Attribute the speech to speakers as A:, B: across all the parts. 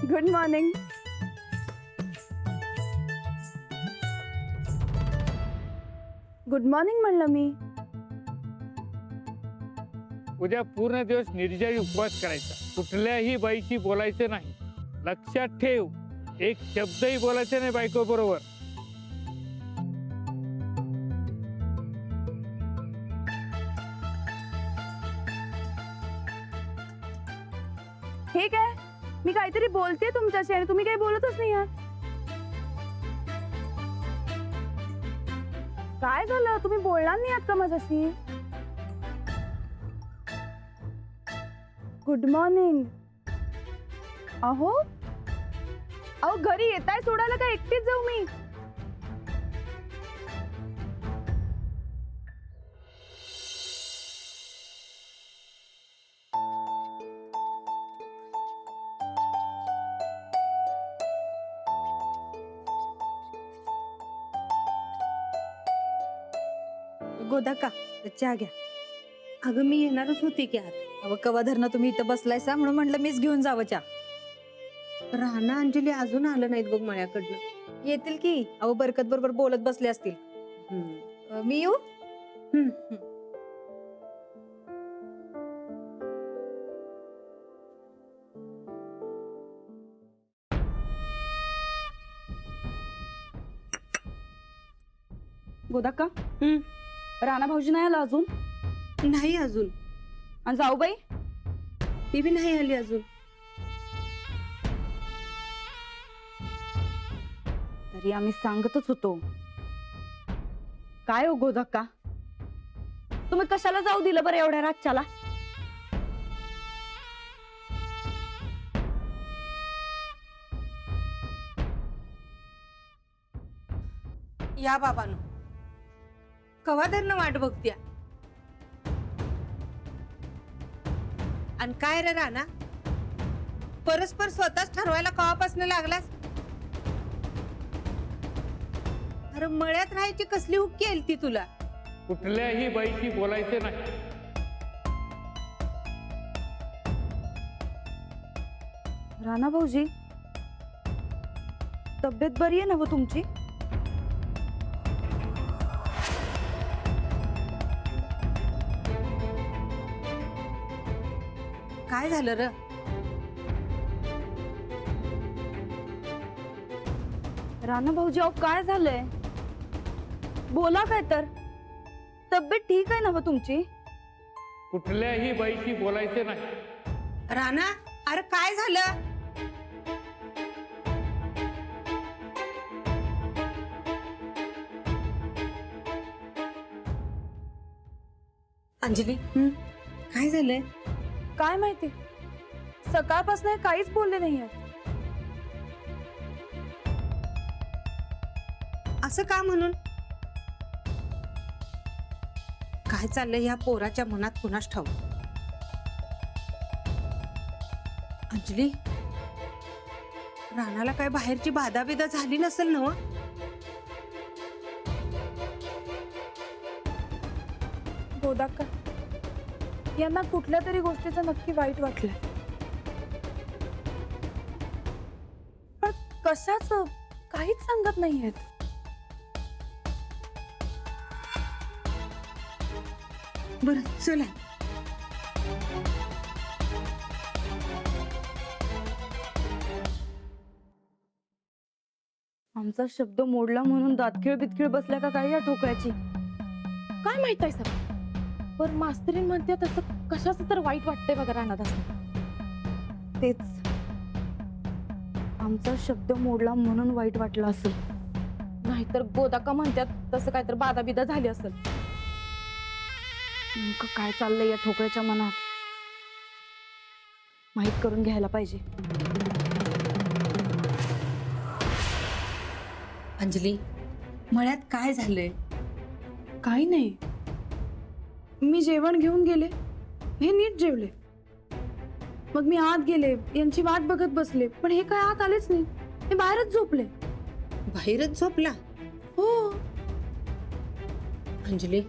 A: Good morning. Good morning म्हणलं मी.
B: उद्या पूर्ण दिवस निर्जळी उपवास करायचा. कुठल्याही बाईशी बोलायचं नाही. लक्षात ठेव, एक शब्दही बोलायचा नाही बायको बरोबर.
A: हे काय, मी काहीतरी बोलते तुमच्याशी आणि तुम्ही काही बोलतच नाही आहात. काय झालं, तुम्ही बोलणार नाही आहात का माझ्याशी? Good morning. अहो अहो घरी येताय सोडायला का एकटीच जाऊ मी?
C: गोदा का चहा घ्या.
D: अगं मी येणारच होती की आत.
C: अहो कवा धरणं तुम्ही इथं बसलायसा म्हणून म्हटलं मीच घेऊन जावं चहा.
D: राणा अंजली अजून आलं नाहीत बघ मळ्याकडनं.
C: येतील की. अहो बरकत बरोबर बोलत बसले असतील. मी येऊ?
A: गोदा का राणा भाऊजी नाही आला अजून?
D: नाही अजून.
A: आणि जाऊबाई?
D: ती बी नाही आली अजून.
A: तरी आम्ही सांगतच होतो. काय हो गोदक्का, तुम्ही कशाला जाऊ दिलं बरं एवढ्या रातच्याला?
D: या बाबानो, कवा धरणं वाट बघत्या. आणि काय रे राणा, परस्पर स्वतःच ठरवायला कवापासून लागलास? अरे मळ्यात राहायची कसली हुक्की आली ती तुला?
B: कुठल्याही बाईशी बोलायचं नाही.
A: राणा भाऊजी, तब्येत बरी आहे ना हो तुमची?
D: काय झालं र?
A: राणा भाऊजी, अहो काय झालंय? बोला काय तर. तब्येत ठीक आहे ना हो तुमची?
B: कुठल्याही बाईशी बोलायचं नाही.
D: राणा, अरे काय झालं? अंजली, काय झालंय?
A: काय माहिती, सकाळपासून काहीच बोलले नाहीये.
D: असं का म्हणून? काय चाललंय या पोराच्या मनात कुणास ठाऊक. अंजली, राणाला काय बाहेरची बाधा बिदा झाली नसेल ना?
A: गोदाक्का, यांना कुठल्या तरी गोष्टीचं नक्की वाईट वाटलंय. पण कशाच काहीच सांगत नाहीयेत.
D: बरं चला.
A: आमचा शब्द मोडला म्हणून दातखिळ बितखिळ बसल्या का काय या ठोकळ्याची?
E: काय माहित आहे सर, पर मास्तरीन म्हणते तसं कशाचं तर वाईट वाटतंय बघा रानात असं.
A: तेच, आमचा शब्द मोडला म्हणून वाईट वाटलं असेल.
E: नाहीतर गोदाका म्हणतात तसं काय तर बाधा बिदा झाली असेल.
A: नेमकं काय चाललंय या ठोकळ्याच्या मनात माहित करून घ्यायला पाहिजे.
D: अंजली, मळ्यात काय झालंय?
A: काही नाही, मी जेवण घेऊन गेले, हे नीट जेवले. मग मी आत गेले, यांची वाट बघत बसले, पण हे काय आत आलेच नाही. हे बाहेरच झोपले.
D: बाहेरच झोपला?
A: हो.
D: अंजली,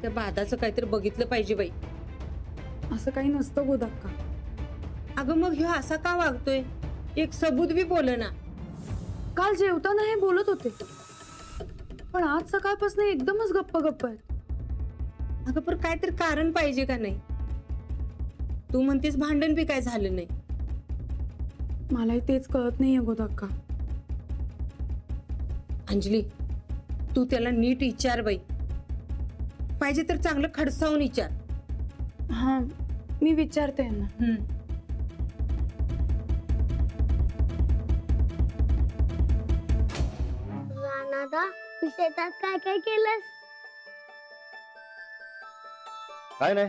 D: त्या बादाचं काहीतरी बघितलं पाहिजे बाई.
A: असं काही नसतं गोदाक्का.
D: अगं मग ह्यो असा का वागतोय? एक सबूत बी बोलना.
A: काल जेवताना हे बोलत होते, पण आज सकाळपासून एकदमच गप्प गप्प आहेत.
D: अगं पण काहीतरी कारण पाहिजे का नाही? तू म्हणतेस भांडण बी काय झालं नाही.
A: मलाही तेच कळत नाहीये गोदाक्का.
D: अंजली, तू त्याला नीट विचार बाई. पाहिजे तर चांगलं खडसावून विचार.
A: हा, मी विचारते यांना.
F: राणादा, तू शेतात काय काय केलंस?
G: काय नाही,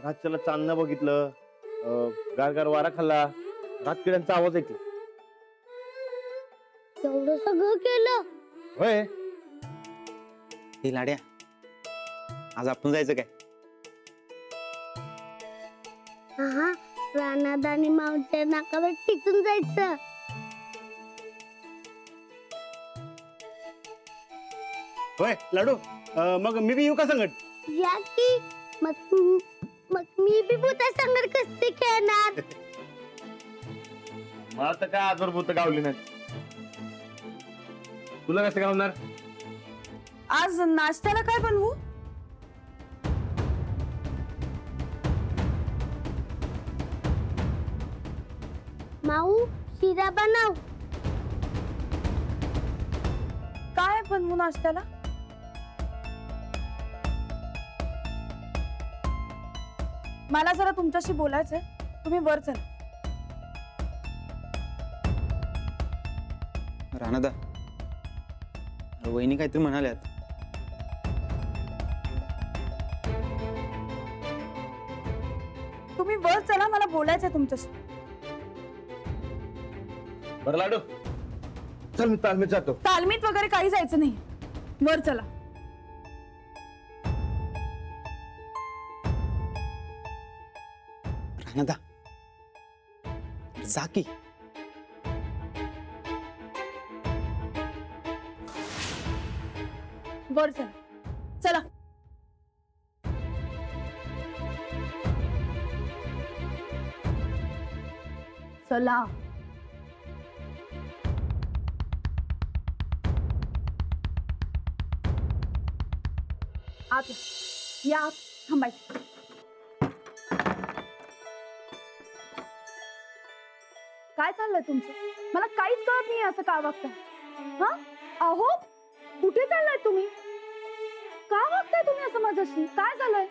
G: रातच्याला चांदणं बघितलं, गारगार वारा खाल्ला, रातकिड्यांचा आवाज ऐकला.
F: एवढं सगळं केलं?
G: होय.
H: हे लाड्या, आज आपण जायचं काय?
F: हा, राणादा आणि माऊच्या नाकावर टिचून जायचं.
G: होय लाडू, मग मी बी येऊ का संगत?
F: या की, मग मी बी भूता संगत कसते खेळणार?
G: मला तर काय आजवर भूत गावली नाही. तुला कसं गावणार?
A: आज नाश्त्याला काय बनवू?
F: माऊ, शिरा बनव.
A: काय बनवू नाश्त्याला? मला जरा तुमच्याशी बोलायचंय, तुम्ही वर चला.
H: राणादा, वहिनी काहीतरी म्हणाल्यात.
A: तुम्ही वर चला, मला बोलायचंय तुमच्याशी.
G: बरं लाडू, चल मी तालमीत जातो.
A: तालमीत वगैरे काही जायचं नाही, वर चला.
H: राणादा, जा की.
A: वर चला, चला. चला. आत या, आत थांबायचं. काय चाललंय तुमचं? मला काहीच कळत नाही असं का वागताय. हा, अहो, कुठे चाललाय तुम्ही? का वागताय तुम्ही असं माझ्याशी? काय झालंय?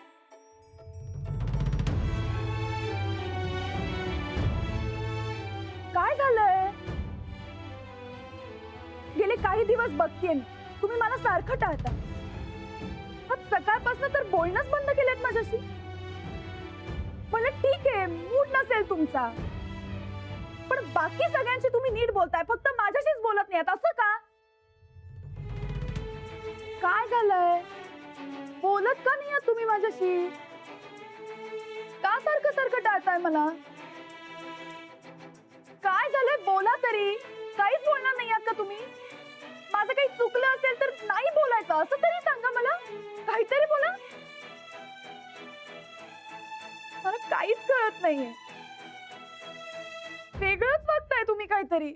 A: काय झालंय? गेले काही दिवस बघतीये मी, तुम्ही मला सारखं टाळता. आज सकाळपासून तर बोलणंच बंद केलंय माझ्याशी. म्हणलं ठीक आहे, मूड नसेल तुमचा, पण बाकी सगळ्यांशी तुम्ही नीट बोलताय, फक्त माझ्याशीच बोलत नाही. असं का? काय झालंय? बोलत का नाही आहात तुम्ही माझ्याशी? का सारखं सारखं टाळताय मला? काय झालंय? बोला तरी. काहीच बोलणार नाही आहात का तुम्ही? माझं काही चुकलं असेल तर नाही बोलायचं असं तरी सांगा मला. काहीतरी बोला. मला काहीच कळत नाहीये. वेगळंच वागताय तुम्ही काहीतरी.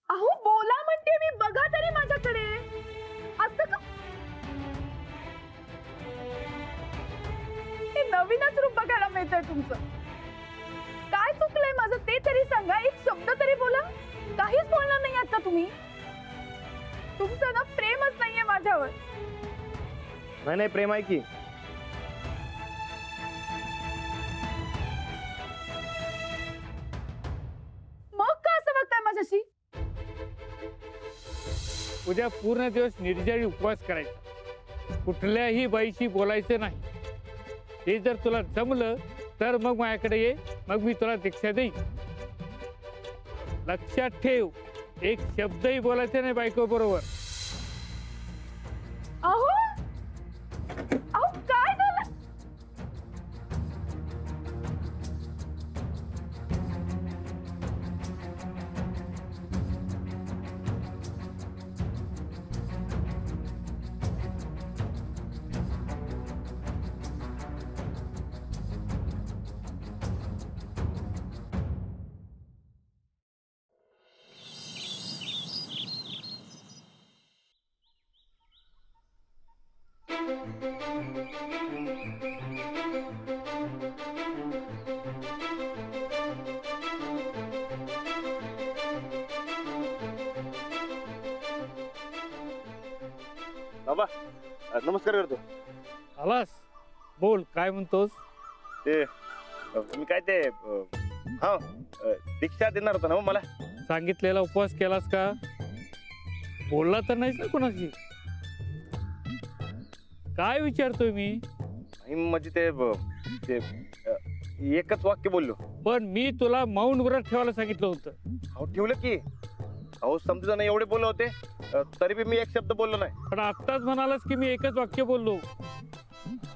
A: अहो बोला म्हणते मी, बघा तरी माझ्याकडे. असं का? हे नवीनच रूप बघायला मिळतंय तुमचं. काय चुकलंय माझं ते तरी सांगा. एक शब्द तरी बोला. काहीच बोलणार नाही आता तुम्ही. तुमचं ना प्रेमच नाहीये माझ्यावर.
G: नाही नाही, प्रेम आहे की.
A: मग का असं वागताय माझ्याशी?
B: उद्या पूर्ण दिवस निर्जळी उपवास करायचा, कुठल्याही बाईशी बोलायचं नाही. हे जर तुला जमलं तर मग माझ्याकडे ये, मग मी तुला दीक्षा देईन. लक्षात ठेव, एक शब्दही बोलायचा नाही बायको बरोबर.
A: अहो अहो काय झालं?
I: बाबा नमस्कार करतो.
B: आलास बोल काय म्हणतोस.
I: ते तुम्ही काय ते हा दीक्षा देणार होता ना हो मला.
B: सांगितलेला उपवास केलास का. बोलला तर नाहीस ना कोणाशी. काय विचारतोय मी.
I: आणि म्हणजे ते एकच वाक्य बोललो.
B: पण मी तुला मौन व्रत ठेवायला सांगितलं होतं.
I: अहो ठेवलं की. अहो समजून एवढे बोलले होते तरी बी मी एक शब्द बोललो नाही.
B: पण आत्ताच म्हणालास की मी एकच वाक्य बोललो.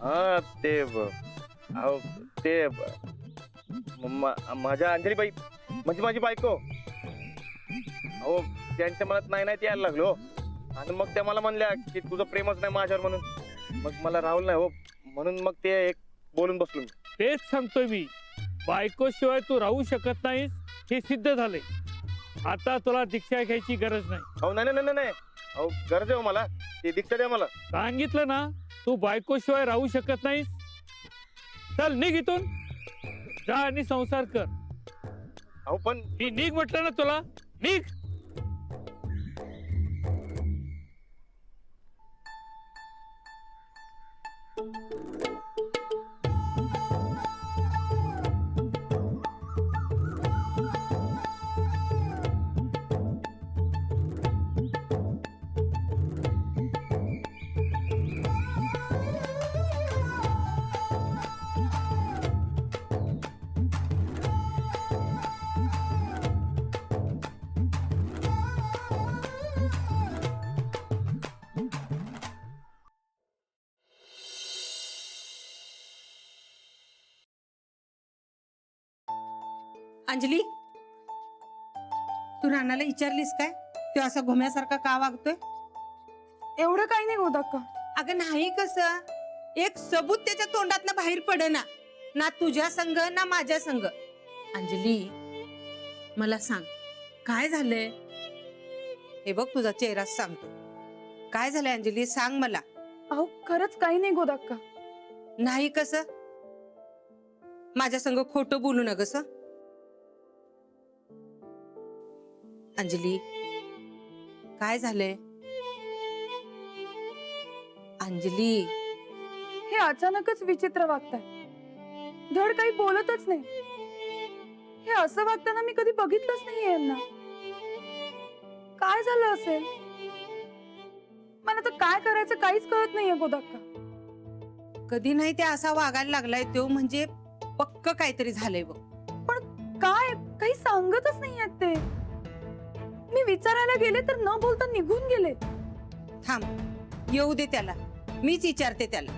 I: हा ते अहो ते माझ्या अंजलीबाई म्हणजे माझी बायको. अहो त्यांच्या मनात नाही नाही ते यायला लागलो. आणि मग त्या मला म्हणल्या की तुझं प्रेमच नाही माझ्यावर म्हणून. मग मला राहुल नाही हो म्हणून मग ते एक बोलून बसलो मी.
B: तेच सांगतोय मी. बायको शिवाय तू राहू शकत नाहीस हे सिद्ध झाले. आता तुला दीक्षा घ्यायची गरज नाही.
I: अहो नाही नाही नाही अहो गरज आहे हो मला. ती दीक्षा द्या मला.
B: सांगितलं ना तू बायको शिवाय राहू शकत नाहीस. चल निघ इथून. जा आणि संसार कर.
I: अहो पण
B: ही निघ म्हटलं ना तुला. निघ.
D: अंजली तू रानाला विचारलीस काय तो असा घुम्यासारखा का वागतोय.
A: एवढं काही नाही होत अक्का.
D: अगं नाही कसं एक सबूत त्याच्या तोंडातनं बाहेर पडेना. ना तुझ्या संग ना माझ्या संग. अंजली मला सांग काय झालंय. हे बघ तुझा चेहरा सांगतो. काय झालंय अंजली सांग मला.
A: अहो खरंच काही नाही होत अक्का.
D: नाही कसं माझ्या संग खोटं बोलू न गस. अंजली काय झालंय. अंजली
A: हे अचानकच विचित्र वागताय. धड काही बोलतच नाही. हे असं वागताना मी कधी बघितलंच नाहीये यांना. काय झालं असेल. मला तर काय करायचं काहीच कळत नाहीये गोदाक्का.
D: कधी नाही ते असा वागायला लागलाय तो म्हणजे पक्क काहीतरी झालंय बघ.
A: काय काही सांगतच नाहीयेत ते. मी विचारायला गेले तर न बोलता निघून गेले.
D: थांब येऊ दे त्याला. मीच विचारते त्याला.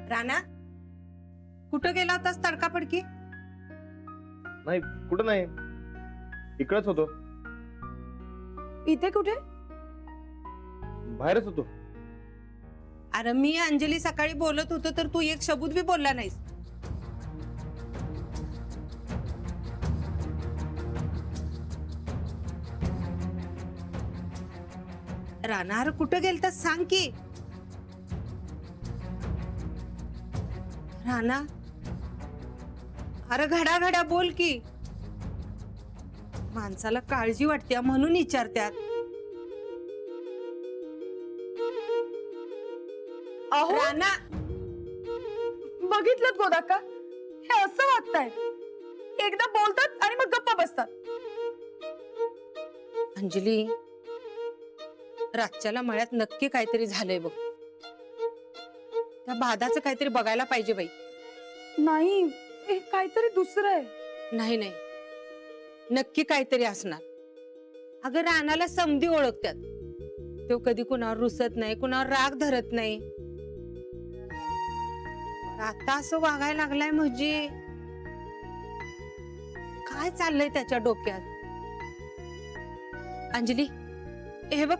D: राणा कुठं गेला होतास तडकाफडकी.
I: नाही कुठं नाही इकडच होतो.
A: इथे कुठे.
I: बाहेरच होतो.
D: अरे मी अंजली सकाळी बोलत होतो तर तू एक शब्द बी बोलला नाहीस. राणा अरे कुठं गेलतास सांग की. राणा अरे घडा घडा बोल की. माणसाला काळजी वाटते म्हणून विचारत्यात.
A: अहो
D: राणा
A: बघितलं गोदाक्का. हे असं वागताय. एकदा बोलतात आणि मग गप्पा बसतात.
D: अंजली रातच्याला मळ्यात नक्की काहीतरी झालंय बघ. त्या बाधाचं काहीतरी बघायला पाहिजे बाई.
A: नाही हे काहीतरी दुसरं आहे.
D: नाही नाही नक्की काहीतरी असणार. अगं रानाला समधी ओळखतात. तो कधी कुणावर रुसत नाही कुणावर राग धरत नाही. आता असं वागायला लागलाय म्हणजे काय चाललंय त्याच्या डोक्यात. अंजली हे बघ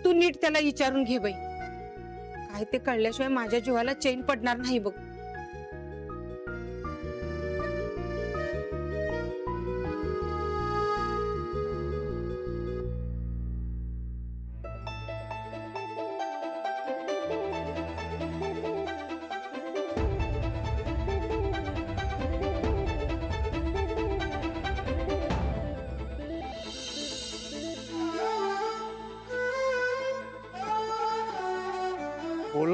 D: तू नीट त्याला विचारून घे बाई. काय ते कळल्याशिवाय माझ्या जीवाला चैन पडणार नाही बघ.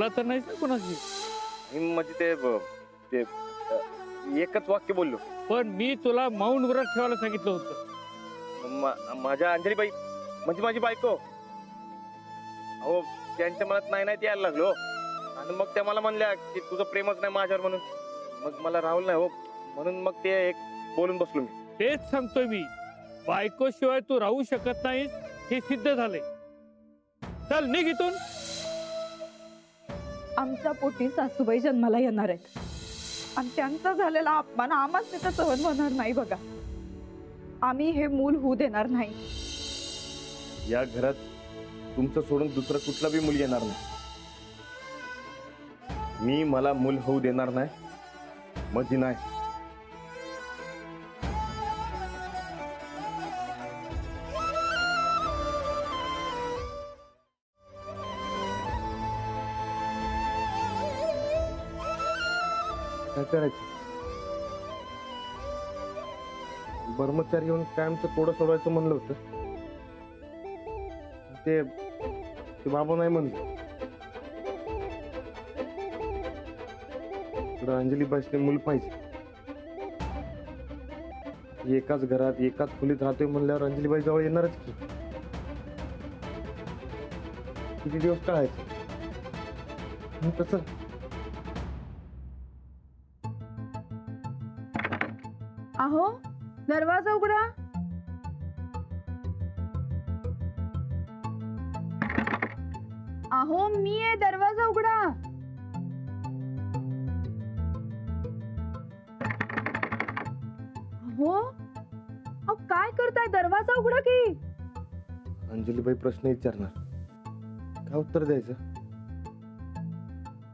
B: बोला तर नाही ना कोणाशी.
I: मी म्हणजे ते एकच वाक्य बोललो.
B: पण मी तुला मौन व्रत ठेवायला सांगितलं होतं.
I: माझ्या अंजलीबाई म्हणजे माझी बायको, अहो त्यांच्या मनात नाही नाही ते यायला लागलो. आणि मग त्या मला म्हणल्या की तुझं प्रेमच नाही माझ्यावर म्हणून. मग मला राहुल नाही हो, म्हणून मग ते एक बोलून बसलो मी.
B: तेच सांगतोय मी, बायको शिवाय तू राहू शकत नाहीस हे सिद्ध झालंय. चल निघ इथून.
E: आमच्या पोटी सासूबाई जन्माला येणार आहेत आणि त्यांचा झालेला अपमान आम्हाच तिथं सहन होणार नाही बघा. आम्ही हे मूल होऊ देणार नाही.
I: या घरात तुमचं सोडून दुसरं कुठला बी मूल येणार नाही. मी मला मूल होऊ देणार नाही म्हणजे नाही. काय करायचं? ब्रह्मचारी येऊन कायमचं कोडं सोडवायचं म्हणलं होतं. ते बाबा नाही म्हणलं. अंजलीबाईसने मूल पाहिजे. एकाच घरात एकाच खोलीत राहतोय म्हणल्यावर अंजलीबाई जवळ येणारच की. किती दिवस टाळायचं तसं.
A: अहो दरवाजा उघडा. अहो मी आहे, दरवाजा उघडा. अहो अहो काय करताय? दरवाजा उघडा की.
I: अंजलीबाई प्रश्न विचारणार, काय उत्तर द्यायचं?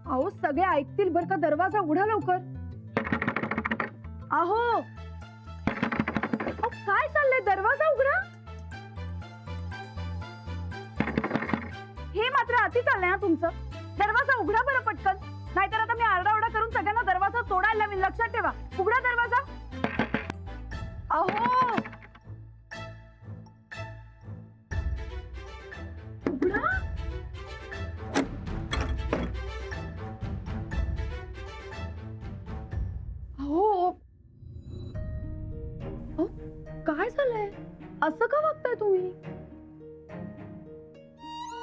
A: अहो सगळे ऐकतील बर का. दरवाजा उघडा लवकर. अहो अहो काय चाललंय? दरवाजा उघडा. हे मात्र अति चाललंय ना तुमचं. दरवाजा उघडा बरं पटकन, नाहीतर आता मी आरडाओरडा करून सगळ्यांना दरवाजा तोडायला लावीन. लक्षात ठेवा. उघडा दरवाजा. अहो उघडा. हो काय झालंय? असं का वागताय तुम्ही?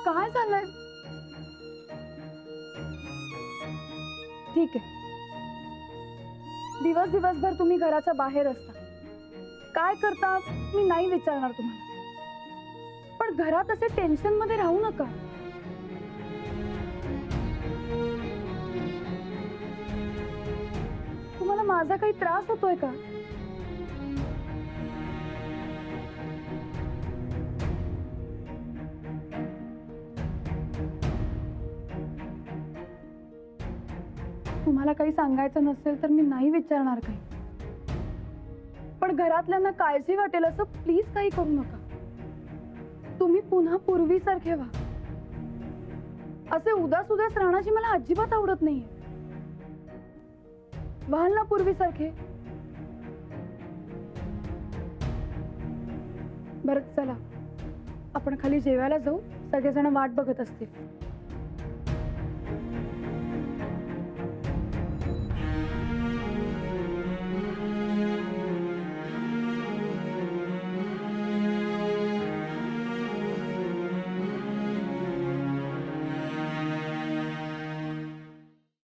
A: काय झालंय? ठीक आहे, दिवसभर तुम्ही घराच्या बाहेर असता. काय करता मी नाही विचारणार तुम्हाला, पण घरात असे टेन्शन मध्ये राहू नका. तुम्हाला माझा काही त्रास होतोय का? तुम्हाला काही सांगायचं नसेल तर मी नाही विचारणार काही, पण घरातल्यांना काळजी वाटेल असं प्लीज काही करू नका. तुम्ही पुन्हा पूर्वीसारखे व्हा. असे उदास राहण्याची मला अजिबात आवडत नाहीये. व्हाल ना पूर्वीसारखे. बरं चला आपण खाली जेवायला जाऊ. सगळेजण वाट बघत असतील.